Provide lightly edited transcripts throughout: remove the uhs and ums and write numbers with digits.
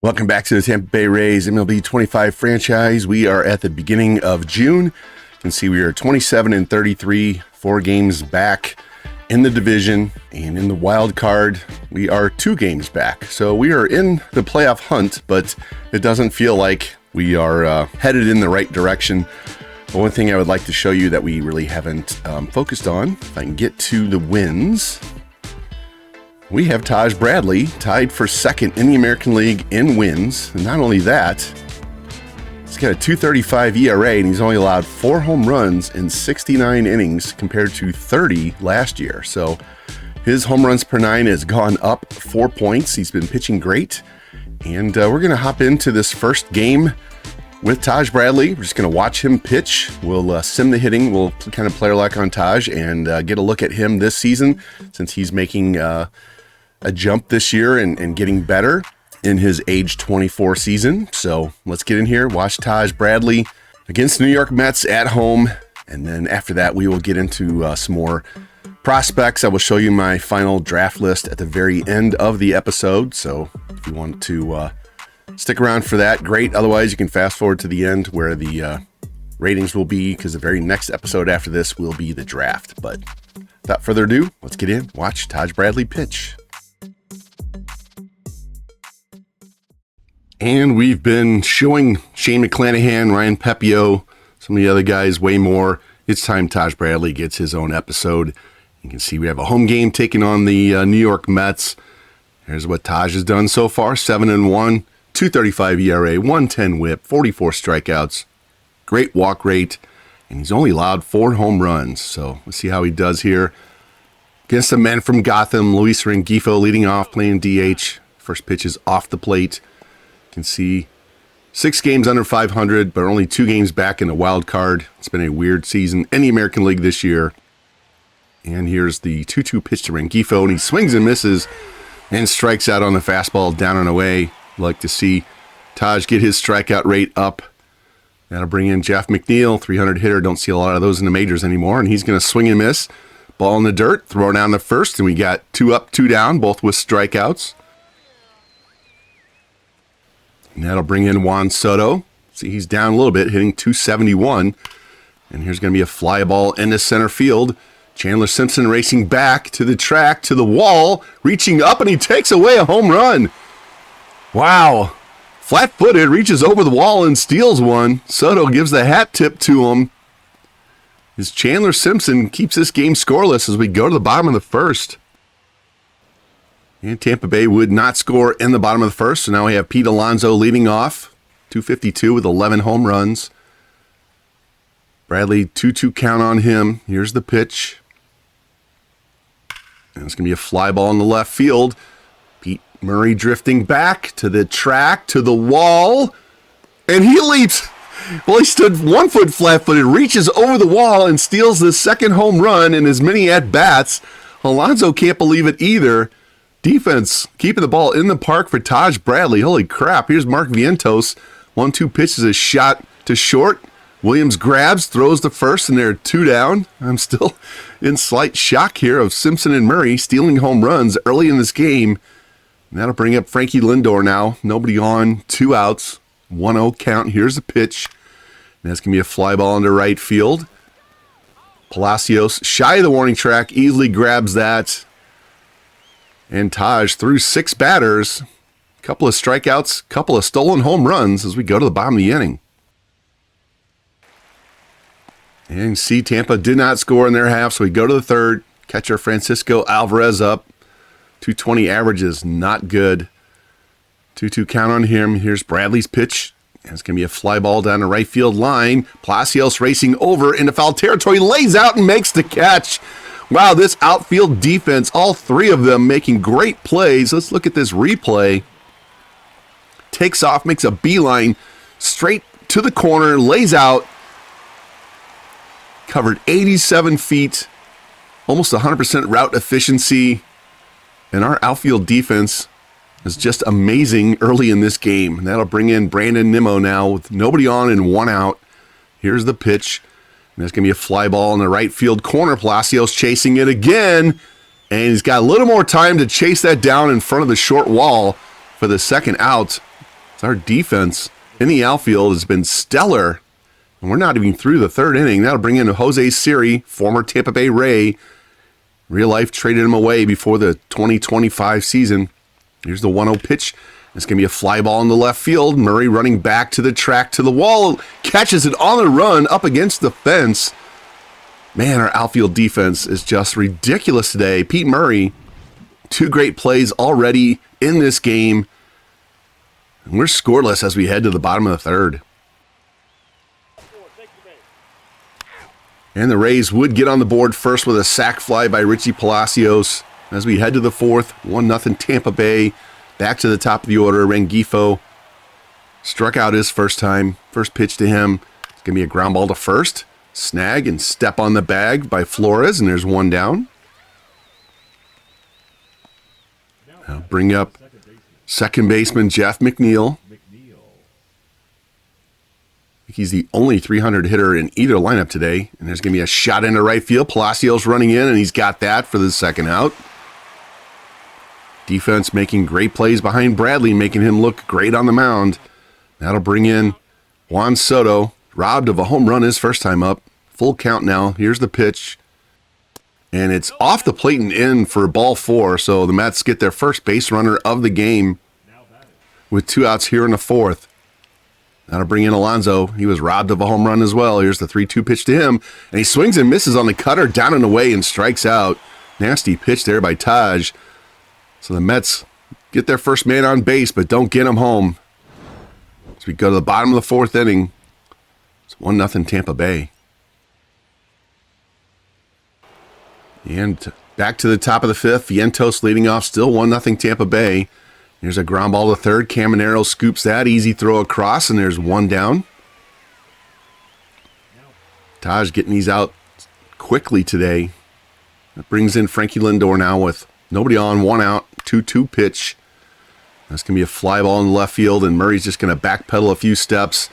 Welcome back to the Tampa Bay Rays MLB 25 franchise. We are at the beginning of June. You can see we are 27-33, 4 games back in the division, and in the wild card, we are 2 games back. So we are in the playoff hunt, but it doesn't feel like we are headed in the right direction. The one thing I would like to show you that we really haven't focused on, if I can get to the wins. We have Taj Bradley tied for second in the American League in wins. And not only that, he's got a 2.35 ERA, and he's only allowed 4 home runs in 69 innings compared to 30 last year. So his home runs per 9 has gone up 4 points. He's been pitching great. And we're going to hop into this first game with Taj Bradley. We're just going to watch him pitch. We'll sim the hitting. We'll kind of player like on Taj and get a look at him this season, since he's making a jump this year and getting better in his age 24 season. So let's get in here, watch Taj Bradley against New York Mets at home. And then after that, we will get into some more prospects. I will show you my final draft list at the very end of the episode. So if you want to stick around for that, great. Otherwise, you can fast forward to the end where the ratings will be, because the very next episode after this will be the draft. But without further ado, let's get in, watch Taj Bradley pitch. And we've been showing Shane McClanahan, Ryan Pepio, some of the other guys way more. It's time Taj Bradley gets his own episode. You can see we have a home game taking on the New York Mets. Here's what Taj has done so far. 7-1, 2.35 ERA, 110 whip, 44 strikeouts, great walk rate, and he's only allowed 4 home runs. So let's see how he does here. Against the men from Gotham, Luis Rengifo leading off, playing DH. First pitch is off the plate. Can see 6 games under 500, but only 2 games back in the wild card. It's been a weird season in the American League this year. And here's the 2-2 pitch to Rengifo, and he swings and misses and strikes out on the fastball down and away. Like to see Taj get his strikeout rate up. That'll bring in Jeff McNeil, 300 hitter. Don't see a lot of those in the majors anymore. And he's going to swing and miss. Ball in the dirt, throw down the first, and we got 2 up, 2 down, both with strikeouts. And that'll bring in Juan Soto. See, he's down a little bit, hitting 271. And here's going to be a fly ball into center field. Chandler Simpson racing back to the track, to the wall, reaching up, and he takes away a home run. Wow. Flat-footed, reaches over the wall and steals one. Soto gives the hat tip to him. As Chandler Simpson keeps this game scoreless as we go to the bottom of the first. And Tampa Bay would not score in the bottom of the first, so now we have Pete Alonso leading off, 252 with 11 home runs. Bradley, 2-2 count on him. Here's the pitch. And it's going to be a fly ball in the left field. Pete Murray drifting back to the track, to the wall, and he leaps. Well, he stood 1 foot flat-footed, reaches over the wall, and steals the second home run in as many at-bats. Alonso can't believe it either. Defense keeping the ball in the park for Taj Bradley. Holy crap. Here's Mark Vientos. 1-2 pitches, a shot to short. Williams grabs, throws the first, and they're 2 down. I'm still in slight shock here of Simpson and Murray stealing home runs early in this game. And that'll bring up Frankie Lindor now. Nobody on, 2 outs, 1-0 count. Here's the pitch. And that's going to be a fly ball into right field. Palacios, shy of the warning track, easily grabs that. And Taj threw 6 batters, a couple of strikeouts, a couple of stolen home runs as we go to the bottom of the inning. And see, Tampa did not score in their half, so we go to the third. Catcher Francisco Alvarez up. 220 average is not good. 2-2 count on him. Here's Bradley's pitch. And it's going to be a fly ball down the right field line. Palacios racing over into foul territory, lays out and makes the catch. Wow, this outfield defense, all 3 of them making great plays. Let's look at this replay. Takes off, makes a beeline straight to the corner, lays out. Covered 87 feet, almost 100% route efficiency. And our outfield defense is just amazing early in this game. And that'll bring in Brandon Nimmo now with nobody on and 1 out. Here's the pitch. And there's going to be a fly ball in the right field corner. Palacios chasing it again. And he's got a little more time to chase that down in front of the short wall for the second out. Our defense in the outfield has been stellar. And we're not even through the third inning. That'll bring in Jose Siri, former Tampa Bay Ray. Real life traded him away before the 2025 season. Here's the 1-0 pitch. It's going to be a fly ball in the left field. Murray running back to the track to the wall. Catches it on the run up against the fence. Man, our outfield defense is just ridiculous today. Pete Murray, 2 great plays already in this game. And we're scoreless as we head to the bottom of the third. And the Rays would get on the board first with a sac fly by Richie Palacios. As we head to the fourth, 1-0 Tampa Bay. Back to the top of the order, Rengifo struck out his first time. First pitch to him. It's going to be a ground ball to first. Snag and step on the bag by Flores, and there's 1 down. Now bring up second baseman Jeff McNeil. He's the only 300 hitter in either lineup today. And there's going to be a shot into right field. Palacios running in, and he's got that for the second out. Defense making great plays behind Bradley, making him look great on the mound. That'll bring in Juan Soto, robbed of a home run his first time up. Full count now. Here's the pitch. And it's off the plate and in for ball 4. So the Mets get their first base runner of the game with 2 outs here in the fourth. That'll bring in Alonso. He was robbed of a home run as well. Here's the 3-2 pitch to him. And he swings and misses on the cutter, down and away, and strikes out. Nasty pitch there by Taj. So the Mets get their first man on base, but don't get him home. As we go to the bottom of the fourth inning, it's 1-0 Tampa Bay. And back to the top of the fifth. Vientos leading off, still 1-0 Tampa Bay. Here's a ground ball to third. Caminero scoops that. Easy throw across, and there's 1 down. Taj getting these out quickly today. That brings in Frankie Lindor now with nobody on, 1 out, 2-2 pitch. That's going to be a fly ball in left field, and Murray's just going to backpedal a few steps.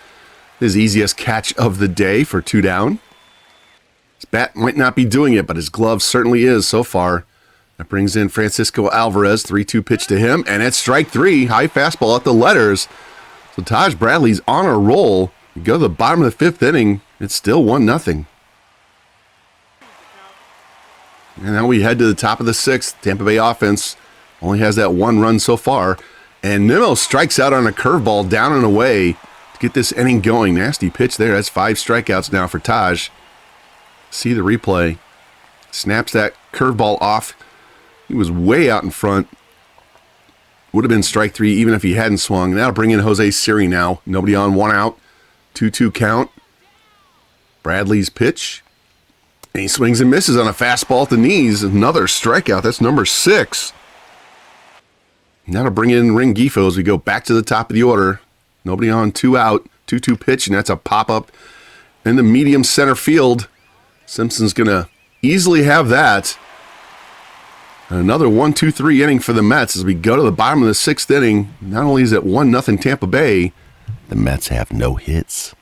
His easiest catch of the day for 2 down. His bat might not be doing it, but his glove certainly is so far. That brings in Francisco Alvarez, 3-2 pitch to him, and it's strike 3, high fastball at the letters. So Taj Bradley's on a roll. You go to the bottom of the fifth inning, it's still 1-0. And now we head to the top of the sixth. Tampa Bay offense only has that 1 run so far. And Nimmo strikes out on a curveball down and away to get this inning going. Nasty pitch there. That's 5 strikeouts now for Taj. See the replay. Snaps that curveball off. He was way out in front. Would have been strike 3 even if he hadn't swung. That'll bring in Jose Siri now. Nobody on, 1 out. 2-2 count. Bradley's pitch. And he swings and misses on a fastball at the knees. Another strikeout. That's number 6. Now to bring in Rengifo as we go back to the top of the order. Nobody on, 2 out. 2-2 pitch, and that's a pop-up in the medium center field. Simpson's going to easily have that. Another 1-2-3 inning for the Mets as we go to the bottom of the 6th inning. Not only is it 1-0 Tampa Bay, the Mets have no hits.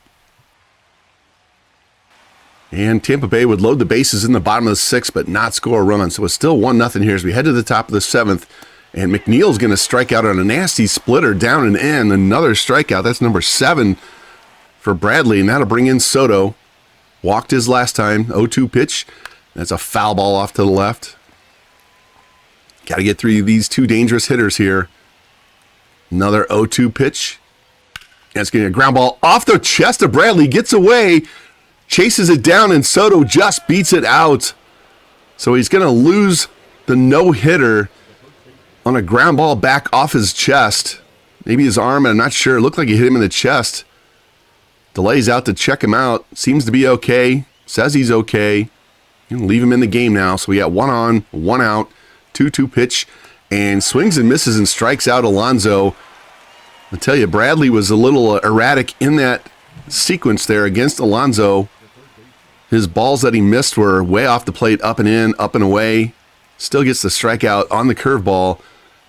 And Tampa Bay would load the bases in the bottom of the 6th, but not score a run. So it's still 1-0 here as we head to the top of the 7th. And McNeil's going to strike out on a nasty splitter down and in. Another strikeout. That's number 7 for Bradley. And that'll bring in Soto. Walked his last time. 0-2 pitch. That's a foul ball off to the left. Got to get through these 2 dangerous hitters here. Another 0-2 pitch. That's getting a ground ball off the chest of Bradley. Gets away. Chases it down, and Soto just beats it out. So he's going to lose the no-hitter on a ground ball back off his chest. Maybe his arm, I'm not sure. It looked like he hit him in the chest. Delays out to check him out. Seems to be okay. Says he's okay. You can leave him in the game now. So we got 1 on, 1 out, 2-2 pitch, and swings and misses and strikes out Alonso. I tell you, Bradley was a little erratic in that sequence there against Alonso. His balls that he missed were way off the plate, up and in, up and away. Still gets the strikeout on the curveball.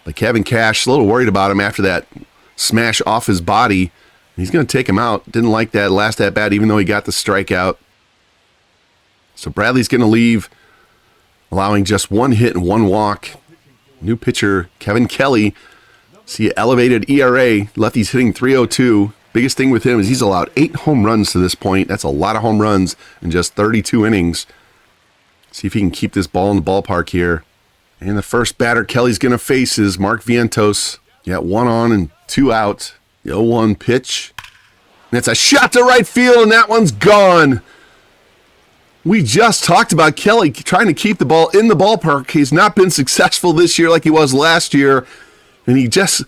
But Kevin Cash, a little worried about him after that smash off his body. He's going to take him out. Didn't like that last at-bat, even though he got the strikeout. So Bradley's going to leave, allowing just 1 hit and 1 walk. New pitcher, Kevin Kelly, See, elevated ERA. Lefty's hitting 302. Biggest thing with him is he's allowed 8 home runs to this point. That's a lot of home runs in just 32 innings. See if he can keep this ball in the ballpark here. And the first batter Kelly's going to face is Mark Vientos. Got 1 on and 2 out. The 0-1 pitch. And it's a shot to right field, and that one's gone. We just talked about Kelly trying to keep the ball in the ballpark. He's not been successful this year like he was last year. And he just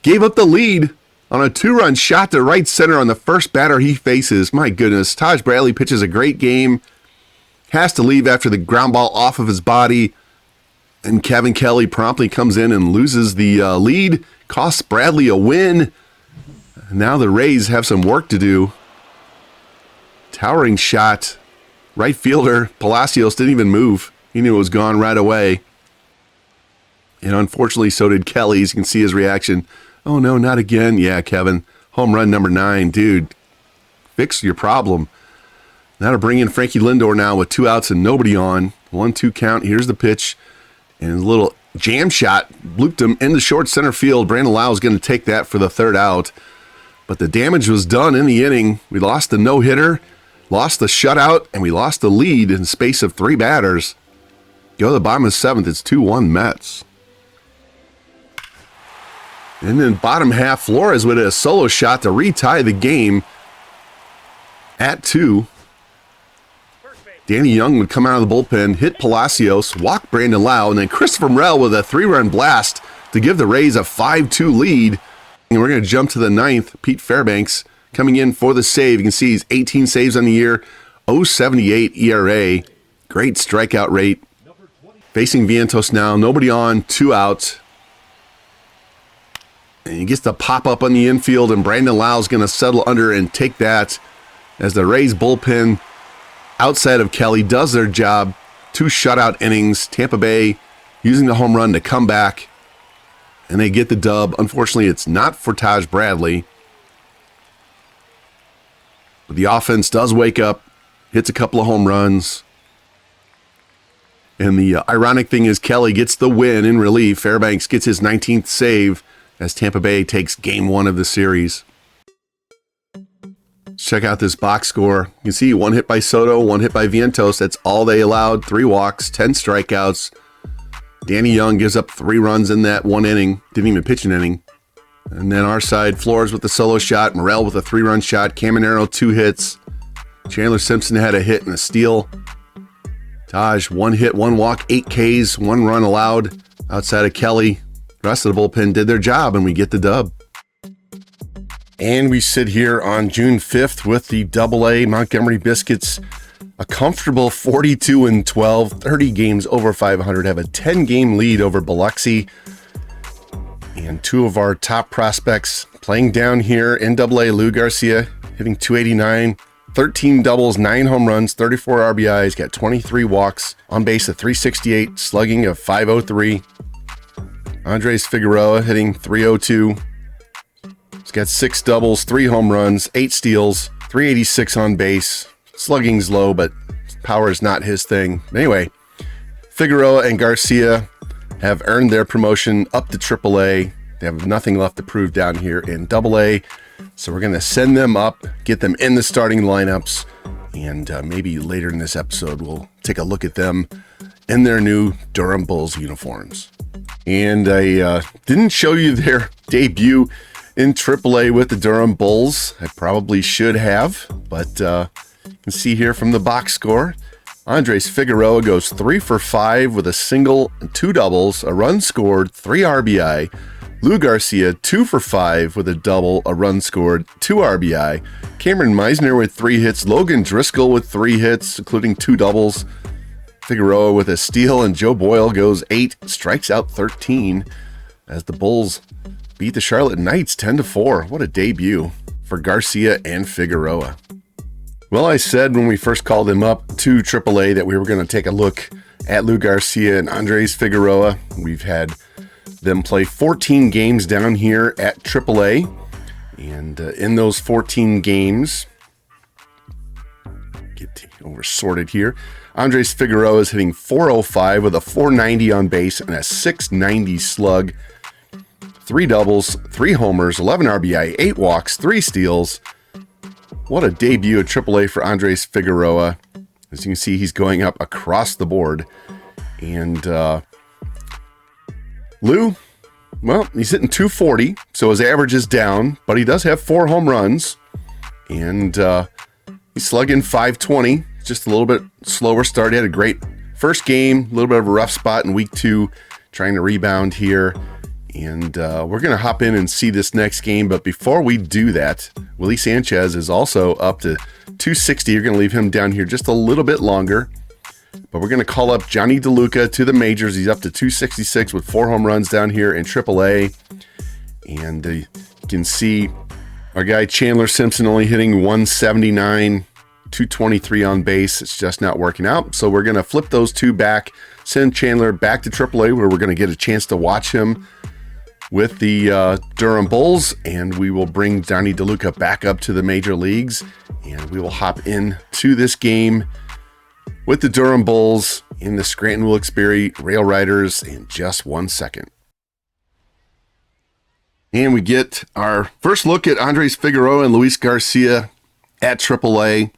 gave up the lead on a 2-run shot to right center on the first batter he faces. My goodness, Taj Bradley pitches a great game. Has to leave after the ground ball off of his body. And Kevin Kelly promptly comes in and loses the lead. Costs Bradley a win. Now the Rays have some work to do. Towering shot. Right fielder Palacios didn't even move. He knew it was gone right away. And unfortunately, so did Kelly. As you can see his reaction. Oh, no, not again. Yeah, Kevin. Home run number 9. Dude, fix your problem. Now to bring in Frankie Lindor now with 2 outs and nobody on. 1-2 count. Here's the pitch. And a little jam shot blooped him into short center field. Brandon Lau is going to take that for the 3rd out. But the damage was done in the inning. We lost the no-hitter, lost the shutout, and we lost the lead in the space of 3 batters. Go to the bottom of the 7th. It's 2-1 Mets. And then bottom half, Flores with a solo shot to retie the game at 2. Danny Young would come out of the bullpen, hit Palacios, walk Brandon Lau, and then Christopher Morel with a 3-run blast to give the Rays a 5-2 lead. And we're going to jump to the 9th. Pete Fairbanks coming in for the save. You can see he's 18 saves on the year, 0.78 ERA, great strikeout rate. Facing Vientos now, nobody on, 2 outs. And he gets to pop up on the infield, and Brandon Lau is going to settle under and take that as the Rays bullpen outside of Kelly does their job. 2 shutout innings. Tampa Bay using the home run to come back, and they get the dub. Unfortunately, it's not for Taj Bradley. But the offense does wake up, hits a couple of home runs. And the ironic thing is Kelly gets the win in relief. Fairbanks gets his 19th save as Tampa Bay takes game 1 of the series. Check out this box score. You can see 1 hit by Soto, 1 hit by Vientos. That's all they allowed. 3 walks, 10 strikeouts. Danny Young gives up 3 runs in that 1 inning. Didn't even pitch an inning. And then our side, Flores with the solo shot. Morel with a 3-run shot. Caminero 2 hits. Chandler Simpson had a hit and a steal. Taj 1 hit, 1 walk, 8 Ks, 1 run allowed outside of Kelly. The rest of the bullpen did their job, and we get the dub. And we sit here on June 5th with the AA Montgomery Biscuits, a comfortable 42-12, 30 games over 500, have a 10-game lead over Biloxi. And 2 of our top prospects playing down here in AA, Lou Garcia hitting 289, 13 doubles, 9 home runs, 34 RBIs, got 23 walks, on base of 368, slugging of 503. Andres Figueroa hitting 302. He's got 6 doubles, 3 home runs, 8 steals, 386 on base. Slugging's low, but power is not his thing. Anyway, Figueroa and Garcia have earned their promotion up to AAA. They have nothing left to prove down here in AA. So we're going to send them up, get them in the starting lineups, and maybe later in this episode we'll take a look at them in their new Durham Bulls uniforms. And I didn't show you their debut in AAA with the Durham Bulls. I probably should have, but you can see here from the box score, Andres Figueroa goes 3 for 5 with a single, 2 doubles, a run scored, 3 RBI. Lou Garcia, 2 for 5 with a double, a run scored, 2 RBI. Cameron Meisner with 3 hits. Logan Driscoll with 3 hits, including 2 doubles. Figueroa with a steal, and Joe Boyle goes 8, strikes out 13 as the Bulls beat the Charlotte Knights 10-4. What a debut for Garcia and Figueroa. Well, I said when we first called him up to AAA that we were going to take a look at Lou Garcia and Andres Figueroa. We've had them play 14 games down here at AAA. And in those 14 games, get over sorted here, Andres Figueroa is hitting 405 with a 490 on base and a 690 slug. 3 doubles, 3 homers, 11 RBI, 8 walks, 3 steals. What a debut at AAA for Andres Figueroa. As you can see, he's going up across the board. And Lou, well, he's hitting 240, so his average is down, but he does have 4 home runs. And he's slugging 520, just a little bit slower start. He had a great first game, a little bit of a rough spot in week 2, trying to rebound here. And we're going to hop in and see this next game. But before we do that, Willie Sanchez is also up to 260. You're going to leave him down here just a little bit longer. But we're going to call up Johnny DeLuca to the majors. He's up to 266 with 4 home runs down here in AAA. And you can see our guy Chandler Simpson only hitting 179, 223 on base. It's just not working out. So we're going to flip those two back, send Chandler back to AAA, where we're going to get a chance to watch him with the Durham Bulls, and we will bring Johnny DeLuca back up to the major leagues, and we will hop into this game with the Durham Bulls in the Scranton Wilkes-Barre Rail Riders in just 1 second. And we get our first look at Andres Figueroa and Luis Garcia at AAA.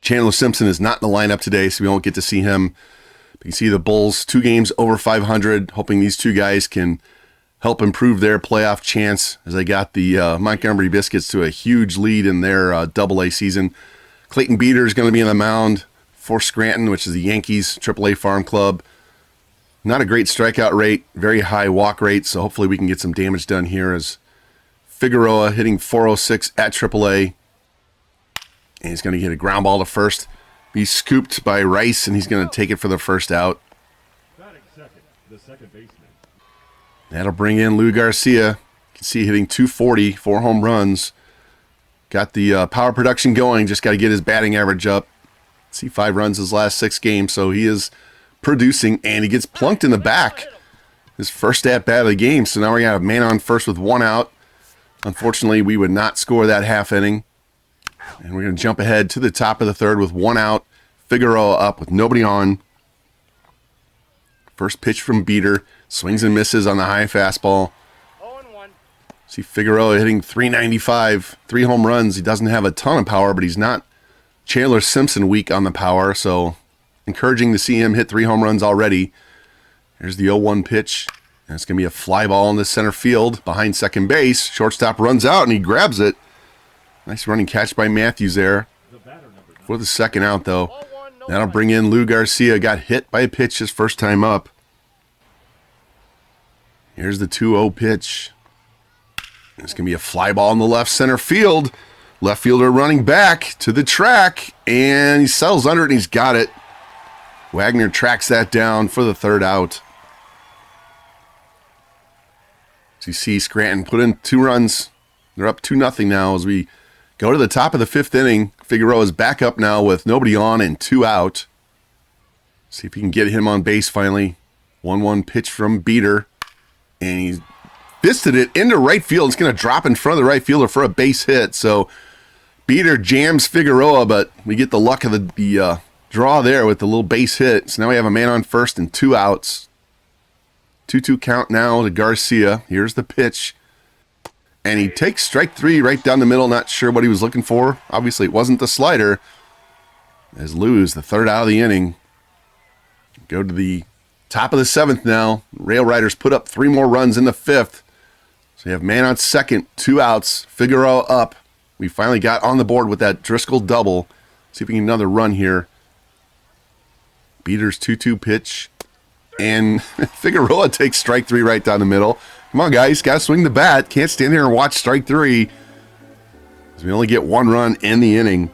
Chandler Simpson is not in the lineup today, so we won't get to see him. But you see the Bulls 2 games over 500, hoping these two guys can help improve their playoff chance as they got the Montgomery Biscuits to a huge lead in their AA season. Clayton Beeter is going to be on the mound for Scranton, which is the Yankees AAA farm club. Not a great strikeout rate, very high walk rate, so hopefully we can get some damage done here as Figueroa hitting 406 at AAA. And he's going to get a ground ball to first. Be scooped by Rice, and he's going to take it for the first out. The second baseman. That'll bring in Lou Garcia. You can see hitting 240, 4 home runs. Got the power production going. Just got to get his batting average up. See, 5 runs his last 6 games, so he is producing, and he gets plunked in the back. His first at-bat of the game, so now we got a man on first with 1 out. Unfortunately, we would not score that half inning. And we're going to jump ahead to the top of the 3rd with 1 out. Figueroa up with nobody on. First pitch from Beeter. Swings and misses on the high fastball. 0-1. See Figueroa hitting 395, 3 home runs. He doesn't have a ton of power, but he's not Chandler Simpson weak on the power. So encouraging to see him hit 3 home runs already. Here's the 0-1 pitch. And it's going to be a fly ball in the center field behind second base. Shortstop runs out and he grabs it. Nice running catch by Matthews there. For the second out, though. That'll bring in Lou Garcia. Got hit by a pitch his first time up. Here's the 2-0 pitch. It's going to be a fly ball in the left center field. Left fielder running back to the track. And he settles under it and he's got it. Wagner tracks that down for the 3rd out. So you see Scranton put in 2 runs. They're up 2-0 now as we go to the top of the 5th inning. Figueroa's back up now with nobody on and 2 out. See if he can get him on base finally. 1-1 pitch from Beeter. And he's fisted it into right field. It's going to drop in front of the right fielder for a base hit. So Beeter jams Figueroa, but we get the luck of the draw there with the little base hit. So now we have a man on first and 2 outs. 2-2 count now to Garcia. Here's the pitch. And he takes strike 3 right down the middle. Not sure what he was looking for. Obviously, it wasn't the slider. As Lou's the 3rd out of the inning. Go to the top of the 7th now. Rail Riders put up 3 more runs in the 5th. So you have man on second, 2 outs. Figueroa up. We finally got on the board with that Driscoll double. See if we can get another run here. Beater's 2-2 pitch. And Figueroa takes strike 3 right down the middle. Come on, guys. Got to swing the bat. Can't stand here and watch strike 3. Because we only get 1 run in the inning.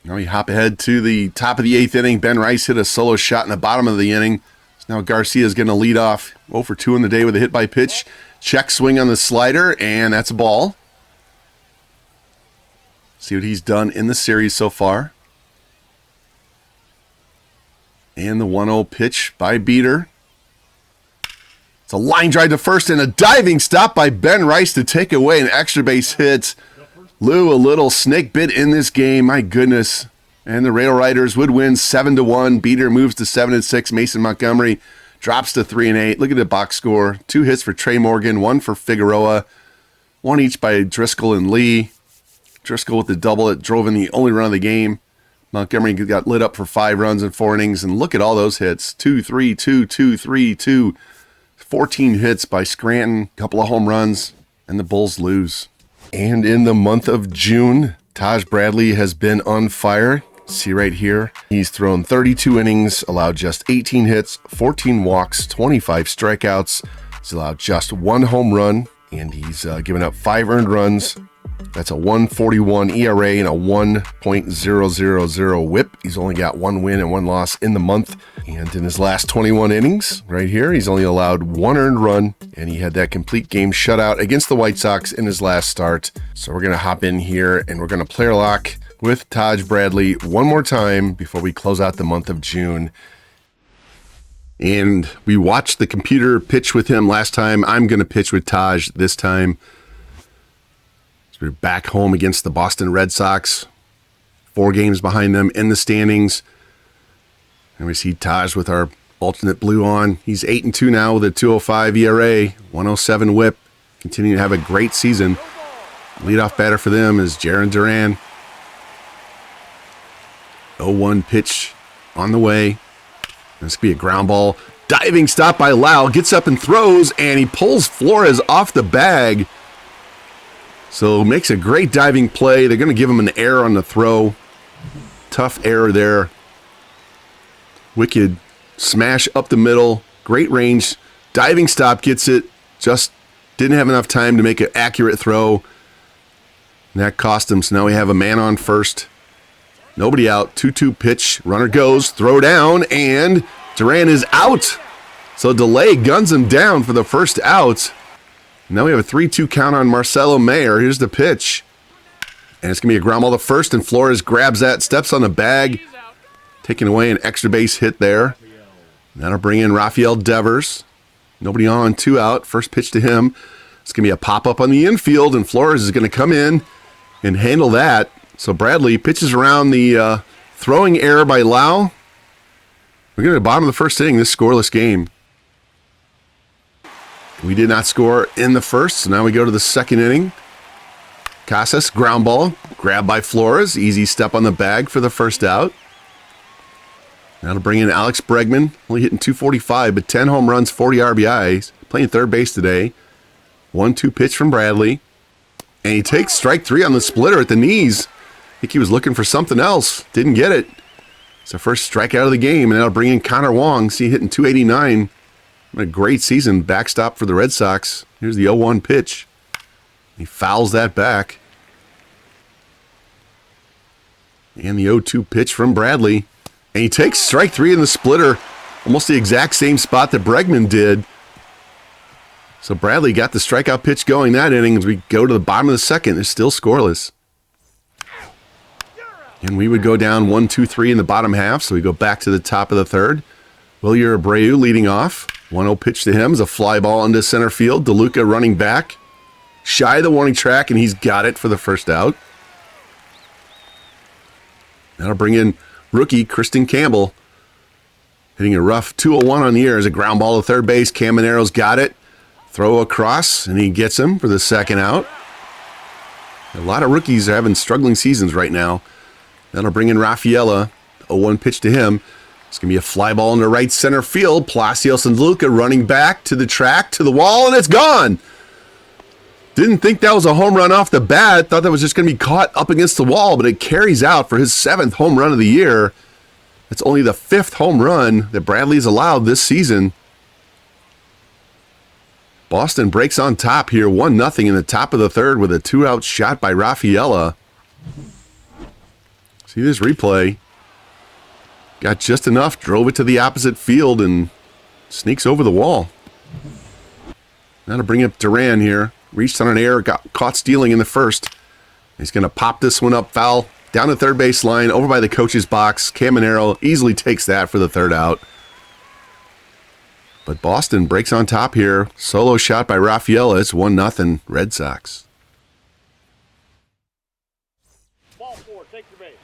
Now we hop ahead to the top of the 8th inning. Ben Rice hit a solo shot in the bottom of the inning. So now Garcia is going to lead off 0 for 2 in the day with a hit by pitch. Check swing on the slider, and that's a ball. See what he's done in the series so far. And the 1-0 pitch by Beeter. It's a line drive to first and a diving stop by Ben Rice to take away an extra base hit. Lou, a little snake bit in this game. My goodness. And the Rail Riders would win 7-1. Beeter moves to 7-6. Mason Montgomery drops to 3-8. Look at the box score. 2 hits for Trey Morgan, 1 for Figueroa, 1 each by Driscoll and Lee. Driscoll with the double that drove in the only run of the game. Montgomery got lit up for 5 runs in 4 innings, and look at all those hits. 2, 3, 2, 2, 3, 2. 14 hits by Scranton, a couple of home runs, and the Bulls lose. And in the month of June, Taj Bradley has been on fire. See right here, he's thrown 32 innings, allowed just 18 hits, 14 walks, 25 strikeouts. He's allowed just 1 home run, and he's given up 5 earned runs. That's a 1.41 ERA and a 1.000 whip. He's only got 1 win and 1 loss in the month. And in his last 21 innings, right here, he's only allowed 1 earned run, and he had that complete game shutout against the White Sox in his last start. So we're going to hop in here, and we're going to player lock with Taj Bradley one more time before we close out the month of June. And we watched the computer pitch with him last time. I'm going to pitch with Taj this time. We're back home against the Boston Red Sox, 4 games behind them in the standings. And we see Taj with our alternate blue on. He's 8-2 now with a 2.05 ERA, 107 whip. Continuing to have a great season. Leadoff batter for them is Jarren Duran. 0-1 pitch on the way. This could be a ground ball. Diving stop by Lau. Gets up and throws, and he pulls Flores off the bag. So makes a great diving play. They're going to give him an error on the throw. Tough error there. Wicked smash up the middle. Great range. Diving stop gets it. Just didn't have enough time to make an accurate throw. And that cost him. So now we have a man on first. Nobody out. 2-2 pitch. Runner goes. Throw down. And Duran is out. So delay guns him down for the first out. Now we have a 3-2 count on Marcelo Mayer. Here's the pitch. And it's going to be a ground ball to first, and Flores grabs that, steps on the bag, taking away an extra base hit there. That'll bring in Rafael Devers. Nobody on, 2 out. First pitch to him. It's going to be a pop-up on the infield, and Flores is going to come in and handle that. So Bradley pitches around the throwing error by Lau. We're going to the bottom of the first inning, this scoreless game. We did not score in the first, so now we go to the second inning. Casas, ground ball, grabbed by Flores. Easy step on the bag for the first out. Now to bring in Alex Bregman, only hitting .245, but 10 home runs, 40 RBIs. Playing third base today. 1-2 pitch from Bradley. And he takes strike 3 on the splitter at the knees. I think he was looking for something else. Didn't get it. It's the first strikeout of the game, and that'll bring in Connor Wong. See, hitting .289. What a great season, backstop for the Red Sox. Here's the 0-1 pitch. He fouls that back. And the 0-2 pitch from Bradley. And he takes strike 3 in the splitter, almost the exact same spot that Bregman did. So Bradley got the strikeout pitch going that inning. As we go to the bottom of the second, it's still scoreless. And we would go down 1-2-3 in the bottom half, so we go back to the top of the third. Wilyer Abreu leading off. 1-0 pitch to him is a fly ball into center field. DeLuca running back. Shy of the warning track, and he's got it for the first out. That'll bring in rookie Kristen Campbell. Hitting a rough 201 on the air as a ground ball to third base. Camanero's got it. Throw across, and he gets him for the second out. A lot of rookies are having struggling seasons right now. That'll bring in Rafaela. 0-1 pitch to him. It's going to be a fly ball into right center field. Palacios and DeLuca running back to the track, to the wall, and it's gone. Didn't think that was a home run off the bat. Thought that was just going to be caught up against the wall, but it carries out for his 7th home run of the year. It's only the 5th home run that Bradley's allowed this season. Boston breaks on top here, 1-0 in the top of the third with a 2-out shot by Rafaela. See this replay. Got just enough, drove it to the opposite field, and sneaks over the wall. Now to bring up Duran here. Reached on an error, got caught stealing in the first. He's going to pop this one up foul. Down the third base line, over by the coach's box. Caminero easily takes that for the third out. But Boston breaks on top here. Solo shot by Rafaela. It's 1-0 Red Sox. Ball 4, take your base.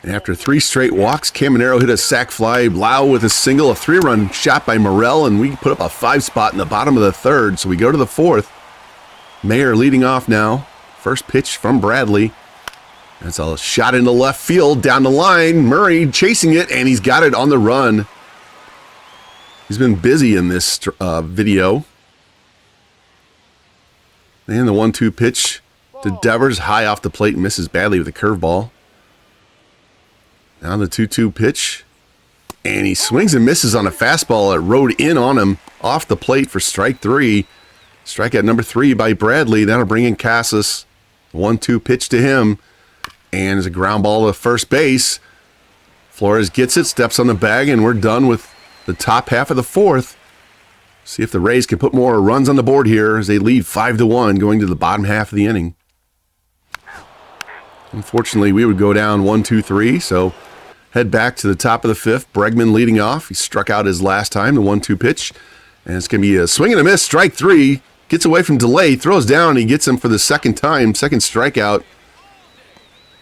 And after 3 straight walks, Caminero hit a sac fly. Lau with a single, a 3-run shot by Morel, and we put up a 5 spot in the bottom of the 3rd. So we go to the 4th. Mayer leading off now. First pitch from Bradley. That's a shot into left field, down the line. Murray chasing it, and he's got it on the run. He's been busy in this video. And the 1-2 pitch to Devers, high off the plate, misses badly with a curveball. Now the 2-2 pitch, and he swings and misses on a fastball that rode in on him off the plate for strike 3. Strikeout number 3 by Bradley. That'll bring in Casas. 1-2 pitch to him, and it's a ground ball to first base. Flores gets it, steps on the bag, and we're done with the top half of the 4th. See if the Rays can put more runs on the board here as they lead 5-1 going to the bottom half of the inning. Unfortunately, we would go down 1-2-3, so head back to the top of the 5th. Bregman leading off. He struck out his last time, the 1-2 pitch. And it's going to be a swing and a miss, strike 3. Gets away from delay, throws down, and he gets him for the second time. Second strikeout.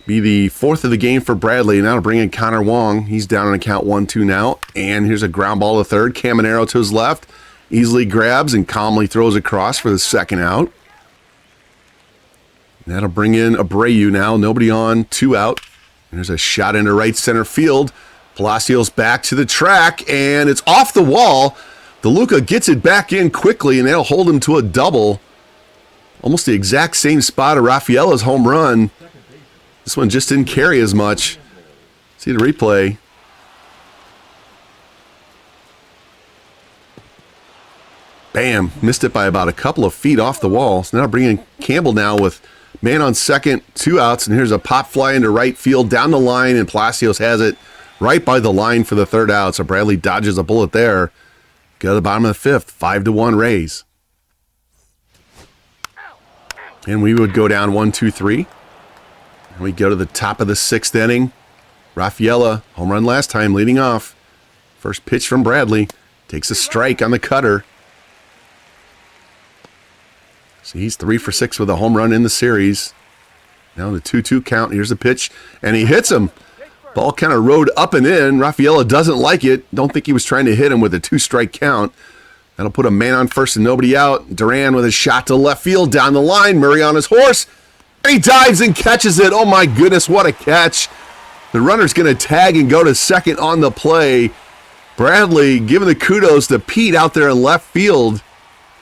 Be the 4th of the game for Bradley. And that'll bring in Connor Wong. He's down on a count 1-2 now. And here's a ground ball to 3rd. Caminero to his left. Easily grabs and calmly throws across for the second out. That'll bring in Abreu now. Nobody on, 2 out. There's a shot into right center field. Palacios back to the track, and it's off the wall. DeLuca gets it back in quickly, and they'll hold him to a double. Almost the exact same spot of Rafaela's home run. This one just didn't carry as much. See the replay. Bam, missed it by about a couple of feet off the wall. So now bringing Campbell now with man on second, 2 outs, and here's a pop fly into right field down the line, and Palacios has it right by the line for the 3rd out. So Bradley dodges a bullet there. Go to the bottom of the 5th, 5-1 Rays. And we would go down 1-2-3. And we go to the top of the 6th inning. Rafaela, home run last time, leading off. First pitch from Bradley. Takes a strike on the cutter. So he's 3 for 6 with a home run in the series. Now the 2-2 count. Here's the pitch, and he hits him. Ball kind of rode up and in. Rafaela doesn't like it. Don't think he was trying to hit him with a 2-strike count. That'll put a man on first and nobody out. Duran with a shot to left field down the line. Murray on his horse. And he dives and catches it. Oh my goodness, what a catch. The runner's going to tag and go to second on the play. Bradley giving the kudos to Pete out there in left field.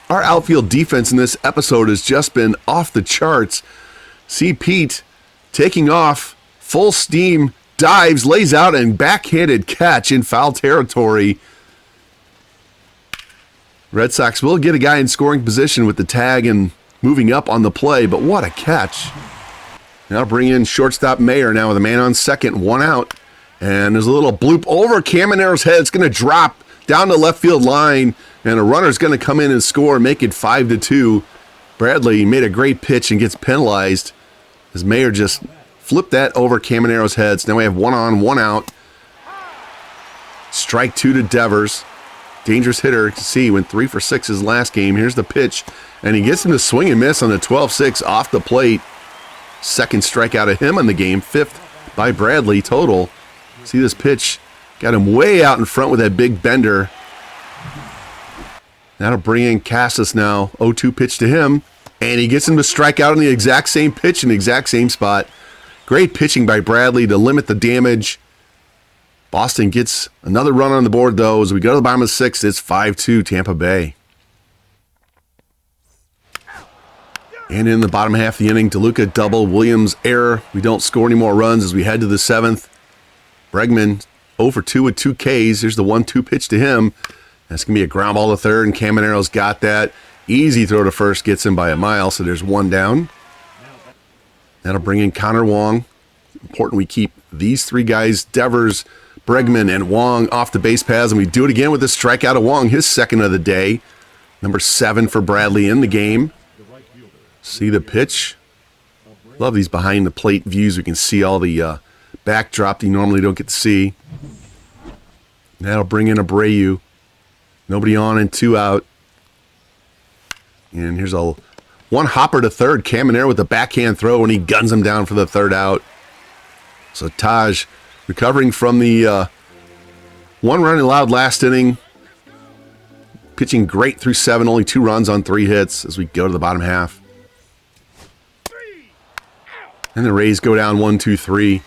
Our outfield defense in this episode has just been off the charts. See Pete taking off, full steam, dives, lays out, and backhanded catch in foul territory. Red Sox will get a guy in scoring position with the tag and moving up on the play, but what a catch. Now bring in shortstop Mayer now with a man on second, 1 out. And there's a little bloop over Caminero's head. It's going to drop down the left field line, and a runner's going to come in and score and make it 5-2. Bradley made a great pitch and gets penalized as Mayer just flipped that over Caminero's head. So now we have 1 on, 1 out. Strike 2 to Devers. Dangerous hitter to see, went 3 for 6 his last game. Here's the pitch, and he gets him to swing and miss on the 12-6 off the plate. Second strikeout of him in the game, 5th by Bradley total. See this pitch, got him way out in front with that big bender. That'll bring in Casas now, 0-2 pitch to him, and he gets him to strike out on the exact same pitch in the exact same spot. Great pitching by Bradley to limit the damage. Boston gets another run on the board, though. As we go to the bottom of the 6th, it's 5-2 Tampa Bay. And in the bottom half of the inning, DeLuca double, Williams error. We don't score any more runs as we head to the 7th. Bregman 0 for 2 with 2 Ks. Here's the 1-2 pitch to him. That's going to be a ground ball to third, and Caminero's got that. Easy throw to first, gets him by a mile, so there's 1 down. That'll bring in Connor Wong. Important we keep these 3 guys, Devers, Bregman, and Wong, off the base paths, and we do it again with the strikeout of Wong, his second of the day. Number 7 for Bradley in the game. See the pitch. Love these behind the plate views. We can see all the backdrop that you normally don't get to see. That'll bring in Abreu. Nobody on and 2 out. And here's a 1 hopper to third. Caminero with the backhand throw, and he guns him down for the 3rd out. So Taj recovering from the 1 run allowed last inning. Pitching great through 7, only 2 runs on 3 hits as we go to the bottom half. And the Rays go down 1-2-3.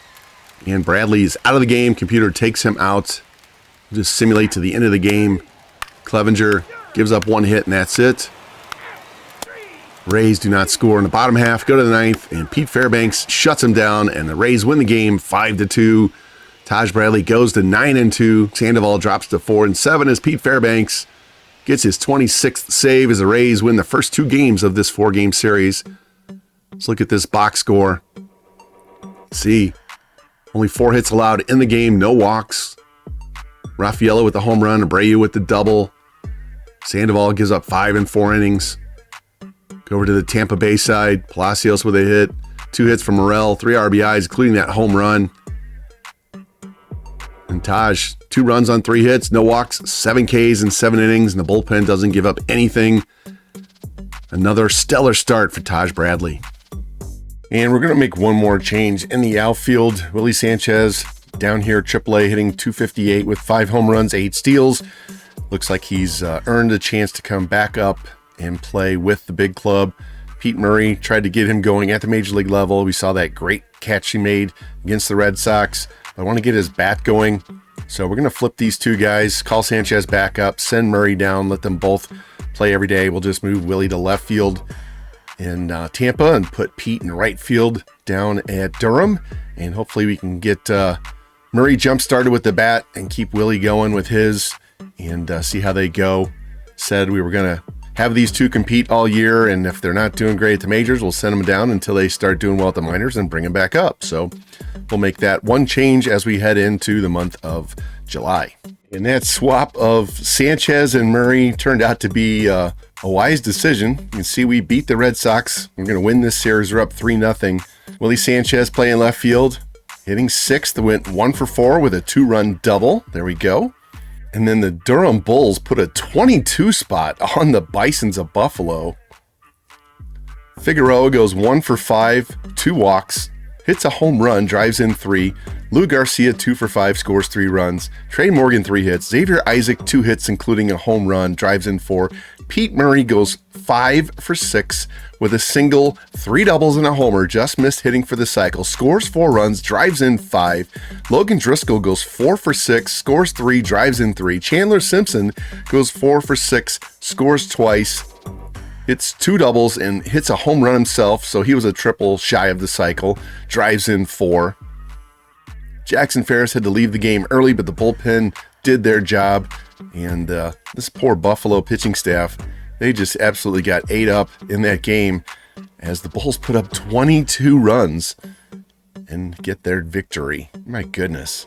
And Bradley is out of the game. Computer takes him out. Just simulate to the end of the game. Clevenger gives up 1 hit, and that's it. Rays do not score in the bottom half. Go to the 9th, and Pete Fairbanks shuts him down, and the Rays win the game 5-2. Taj Bradley goes to 9-2. Sandoval drops to 4-7 as Pete Fairbanks gets his 26th save as the Rays win the first 2 games of this 4-game series. Let's look at this box score. See, only 4 hits allowed in the game, no walks. Raffaello with the home run, Abreu with the double. Sandoval gives up 5 in 4 innings. Go over to the Tampa Bay side. Palacios with a hit. 2 hits from Morel, 3 RBIs, including that home run. And Taj, 2 runs on 3 hits, no walks, 7 Ks in 7 innings, and the bullpen doesn't give up anything. Another stellar start for Taj Bradley. And we're going to make one more change in the outfield. Willie Sanchez down here, AAA, hitting .258 with 5 home runs, 8 steals. Looks like he's earned a chance to come back up and play with the big club. Pete Murray tried to get him going at the major league level. We saw that great catch he made against the Red Sox. I want to get his bat going. So we're going to flip these 2 guys, call Sanchez back up, send Murray down, let them both play every day. We'll just move Willie to left field in Tampa and put Pete in right field down at Durham. And hopefully we can get Murray jump started with the bat and keep Willie going with his and see how they go. Said we were going to have these 2 compete all year, and if they're not doing great at the majors, we'll send them down until they start doing well at the minors and bring them back up. So we'll make that one change as we head into the month of July. And that swap of Sanchez and Murray turned out to be a wise decision. You can see we beat the Red Sox. We're going to win this series. We're up 3-0. Willie Sanchez playing left field, hitting 6th, went 1 for 4 with a 2-run double. There we go. And then the Durham Bulls put a 22 spot on the Bisons of Buffalo. Figueroa goes 1 for 5, 2 walks, hits a home run, drives in 3. Lou Garcia 2 for 5, scores 3 runs. Trey Morgan 3 hits. Xavier Isaac 2 hits, including a home run, drives in 4. Pete Murray goes 5 for 6 with a single, 3 doubles and a homer, just missed hitting for the cycle, scores 4 runs, drives in 5. Logan Driscoll goes 4 for 6, scores 3, drives in 3. Chandler Simpson goes 4 for 6, scores twice, hits 2 doubles and hits a home run himself, so he was a triple shy of the cycle, drives in 4. Jackson Ferris had to leave the game early, but the bullpen did their job, and this poor Buffalo pitching staff, they just absolutely got ate up in that game as the Bulls put up 22 runs and get their victory. My goodness.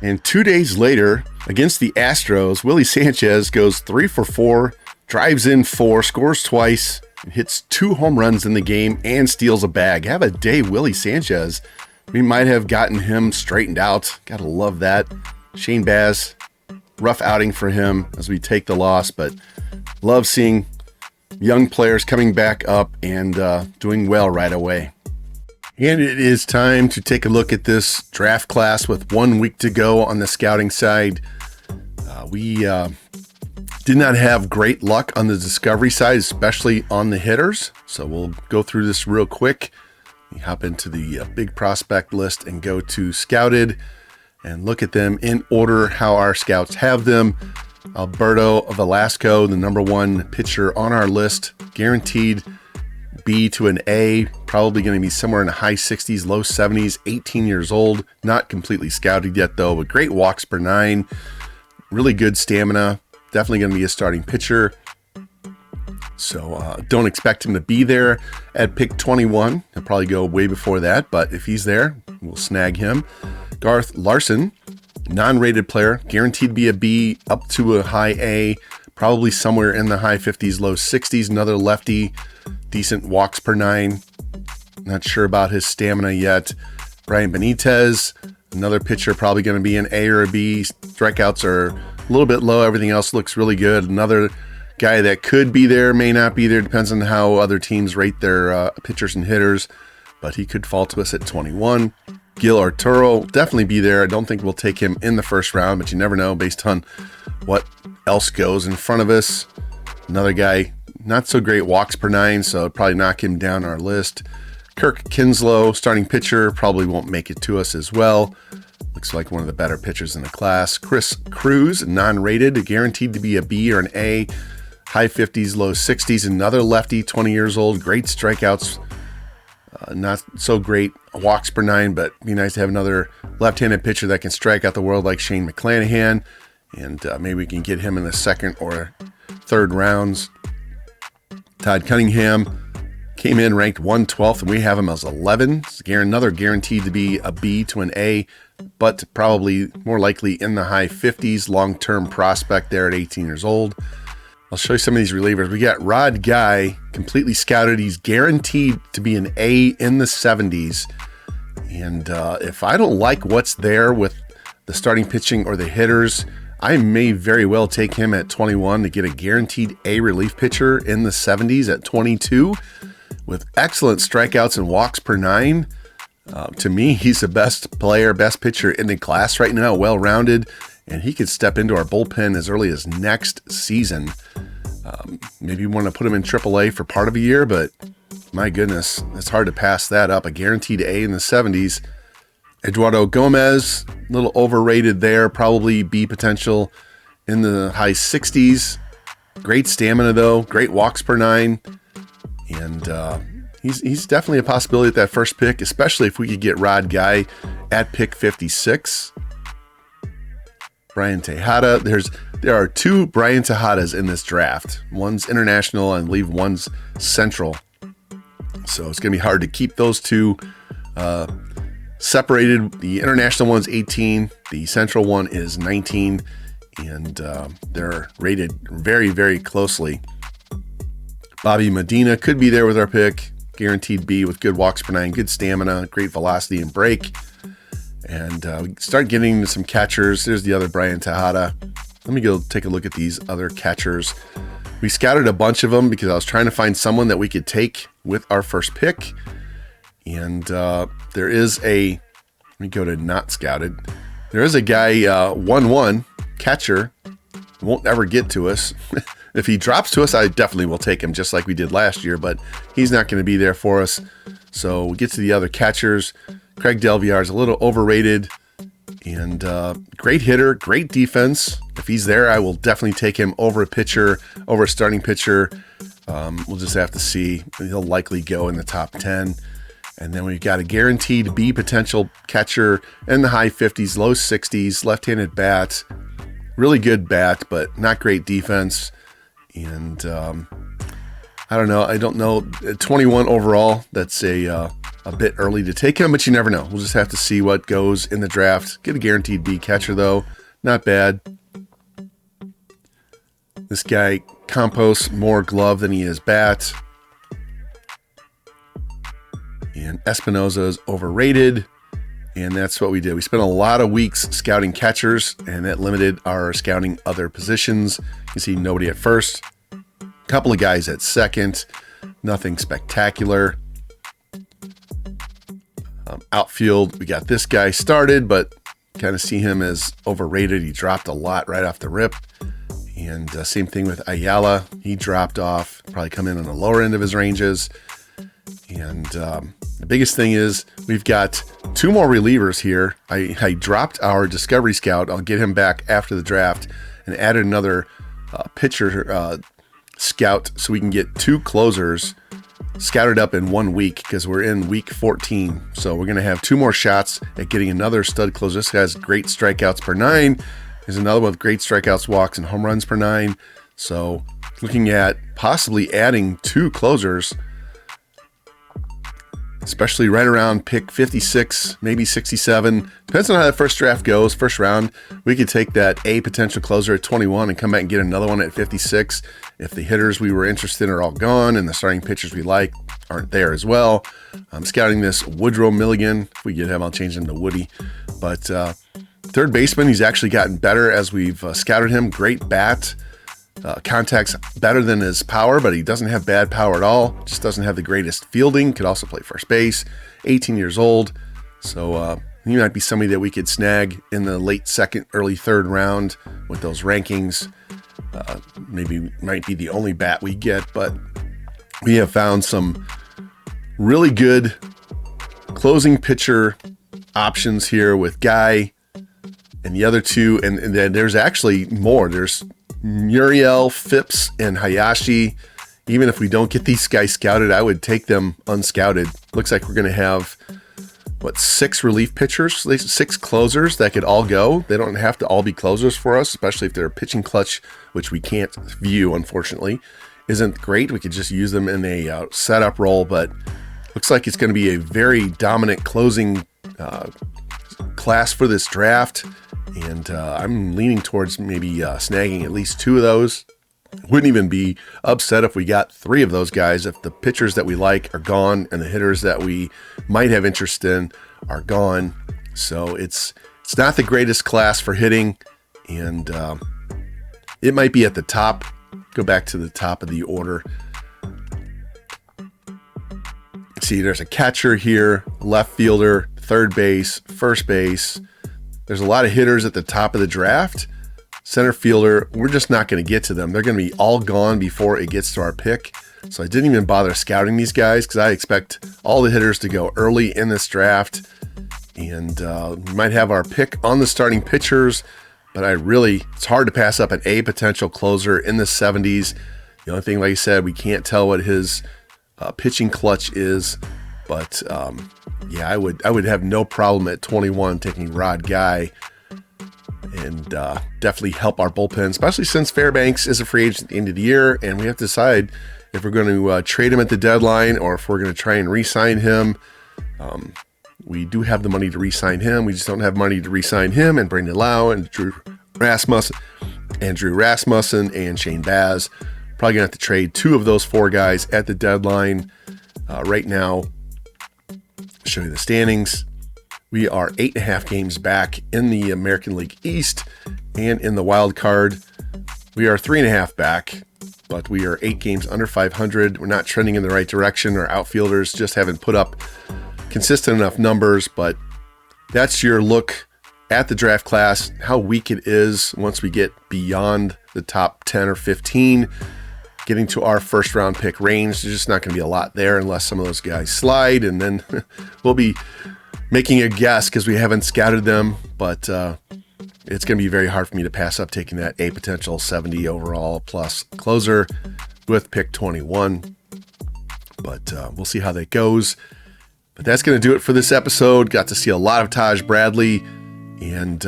And 2 days later, against the Astros, Willie Sanchez goes 3 for 4, drives in 4, scores twice, hits 2 home runs in the game, and steals a bag. Have a day, Willie Sanchez. We might have gotten him straightened out. Gotta love that. Shane Baz, rough outing for him as we take the loss, but love seeing young players coming back up and doing well right away. And it is time to take a look at this draft class with 1 week to go on the scouting side. We did not have great luck on the discovery side, especially on the hitters. So we'll go through this real quick. We hop into the big prospect list and go to scouted and look at them in order how our scouts have them. Alberto Velasco, the number 1 pitcher on our list, guaranteed B to an A, probably going to be somewhere in the high 60s, low 70s, 18 years old, not completely scouted yet though, but great walks per 9, really good stamina, definitely going to be a starting pitcher. So don't expect him to be there at pick 21. He'll probably go way before that, but if he's there, we'll snag him. Garth Larson, non-rated player, guaranteed to be a B up to a high A, probably somewhere in the high 50s, low 60s. Another lefty, decent walks per 9. Not sure about his stamina yet. Brian Benitez, another pitcher, probably going to be an A or a B. Strikeouts are a little bit low. Everything else looks really good. Another guy that could be there, may not be there, depends on how other teams rate their pitchers and hitters, but he could fall to us at 21. Gil Arturo will definitely be there. I don't think we'll take him in the first round, but you never know based on what else goes in front of us. Another guy, not so great walks per 9, so probably knock him down our list. Kirk Kinslow, starting pitcher, probably won't make it to us as well. Looks like one of the better pitchers in the class. Chris Cruz, non-rated, guaranteed to be a B or an A. High 50s, low 60s. Another lefty, 20 years old. Great strikeouts. Not so great walks per 9, but it'd be nice to have another left-handed pitcher that can strike out the world like Shane McClanahan. And maybe we can get him in the second or third rounds. Todd Cunningham came in ranked 112th, and we have him as 11. Another guaranteed to be a B to an A, but probably more likely in the high 50s. Long-term prospect there at 18 years old. I'll show you some of these relievers. We got Rod Guy, completely scouted. He's guaranteed to be an A in the 70s. And if I don't like what's there with the starting pitching or the hitters, I may very well take him at 21 to get a guaranteed A relief pitcher in the 70s at 22 with excellent strikeouts and walks per 9. To me, he's the best player, best pitcher in the class right now, well-rounded, and he could step into our bullpen as early as next season. Maybe you want to put him in AAA for part of a year, but my goodness, it's hard to pass that up. A guaranteed A in the 70s. Eduardo Gomez, a little overrated there, probably B potential in the high 60s. Great stamina, though. Great walks per 9. And he's definitely a possibility at that first pick, especially if we could get Rod Guy at pick 56. Brian Tejada. There are 2 Brian Tejadas in this draft. One's international and I believe one's central. So it's going to be hard to keep those 2 separated. The international one's 18. The central one is 19. And they're rated very, very closely. Bobby Medina could be there with our pick. Guaranteed B with good walks per 9, good stamina, great velocity and break. And we start getting into some catchers. There's the other Brian Tejada. Let me go take a look at these other catchers. We scouted a bunch of them because I was trying to find someone that we could take with our first pick. And there is let me go to not scouted. There is a guy, 1-1 catcher, won't ever get to us. If he drops to us, I definitely will take him just like we did last year, but he's not going to be there for us. So we get to the other catchers. Craig Delviar is a little overrated and great hitter, great defense. If he's there, I will definitely take him over a pitcher, over a starting pitcher. We'll just have to see. He'll likely go in the top 10. And then we've got a guaranteed B potential catcher in the high 50s, low 60s, left-handed bat. Really good bat, but not great defense. And I don't know. 21 overall, that's a bit early to take him, but you never know. We'll just have to see what goes in the draft. Get a guaranteed B catcher, though. Not bad. This guy composts more glove than he is bat. And Espinoza is overrated. And that's what we did. We spent a lot of weeks scouting catchers, and that limited our scouting other positions. You can see nobody at first. A couple of guys at second. Nothing spectacular. Outfield, we got this guy started, but kind of see him as overrated. He dropped a lot right off the rip. And same thing with Ayala. He dropped off, probably come in on the lower end of his ranges. And the biggest thing is we've got 2 more relievers here. I dropped our Discovery Scout. I'll get him back after the draft and added another pitcher scout so we can get 2 closers scouted up in 1 week because we're in week 14. So we're going to have 2 more shots at getting another stud closer. This guy's great strikeouts per 9. There's another one with great strikeouts, walks, and home runs per 9. So looking at possibly adding 2 closers, especially right around pick 56, maybe 67. Depends on how that first draft goes. First round, we could take that A potential closer at 21 and come back and get another one at 56. If the hitters we were interested in are all gone and the starting pitchers we like aren't there as well. I'm scouting this Woodrow Milligan. If we get him, I'll change him to Woody. But third baseman, he's actually gotten better as we've scouted him. Great bat. Contact's better than his power, but he doesn't have bad power at all. Just doesn't have the greatest fielding. Could also play first base. 18 years old. So he might be somebody that we could snag in the late second, early third round with those rankings. Maybe might be the only bat we get, but we have found some really good closing pitcher options here with Guy and the other two. And then there's actually more. There's Muriel, Phipps, and Hayashi. Even if we don't get these guys scouted, I would take them unscouted. Looks like we're going to have, 6 relief pitchers, 6 closers that could all go. They don't have to all be closers for us, especially if they're a pitching clutch, which we can't view, unfortunately. Isn't great. We could just use them in a setup role, but looks like it's going to be a very dominant closing class for this draft. And I'm leaning towards maybe snagging at least 2 of those. Wouldn't even be upset if we got 3 of those guys if the pitchers that we like are gone and the hitters that we might have interest in are gone. So it's not the greatest class for hitting, and it might be at the top. Go back to the top of the order. See, there's a catcher here, left fielder, third base, first base. There's a lot of hitters at the top of the draft. Center fielder, we're just not going to get to them. They're going to be all gone before it gets to our pick. So I didn't even bother scouting these guys because I expect all the hitters to go early in this draft. And we might have our pick on the starting pitchers, but it's hard to pass up an A potential closer in the 70s. The only thing, like I said, we can't tell what his pitching clutch is. But I would have no problem at 21 taking Rod Guy. And definitely help our bullpen, especially since Fairbanks is a free agent at the end of the year, and we have to decide if we're going to trade him at the deadline or if we're going to try and re-sign him. We do have the money to re-sign him. We just don't have money to re-sign him and Brandon Lau and Drew Rasmussen and Shane Baz. Probably going to have to trade 2 of those 4 guys at the deadline. Right now, I'll show you the standings. We are 8.5 games back in the American League East, and in the wild card, we are 3.5 back, but we are 8 games under 500. We're not trending in the right direction. Our outfielders just haven't put up consistent enough numbers, but that's your look at the draft class, how weak it is once we get beyond the top 10 or 15. Getting to our first round pick range, there's just not going to be a lot there unless some of those guys slide, and then we'll be making a guess because we haven't scouted them, but it's going to be very hard for me to pass up taking that A potential 70 overall plus closer with pick 21. But we'll see how that goes. But that's going to do it for this episode. Got to see a lot of Taj Bradley, and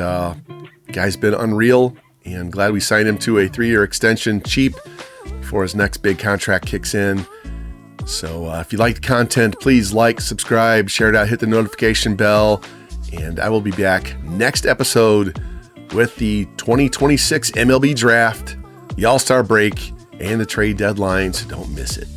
guy's been unreal, and glad we signed him to a 3-year extension cheap before his next big contract kicks in. So if you like the content, please like, subscribe, share it out, hit the notification bell, and I will be back next episode with the 2026 MLB draft, the All-Star break, and the trade deadline, so don't miss it.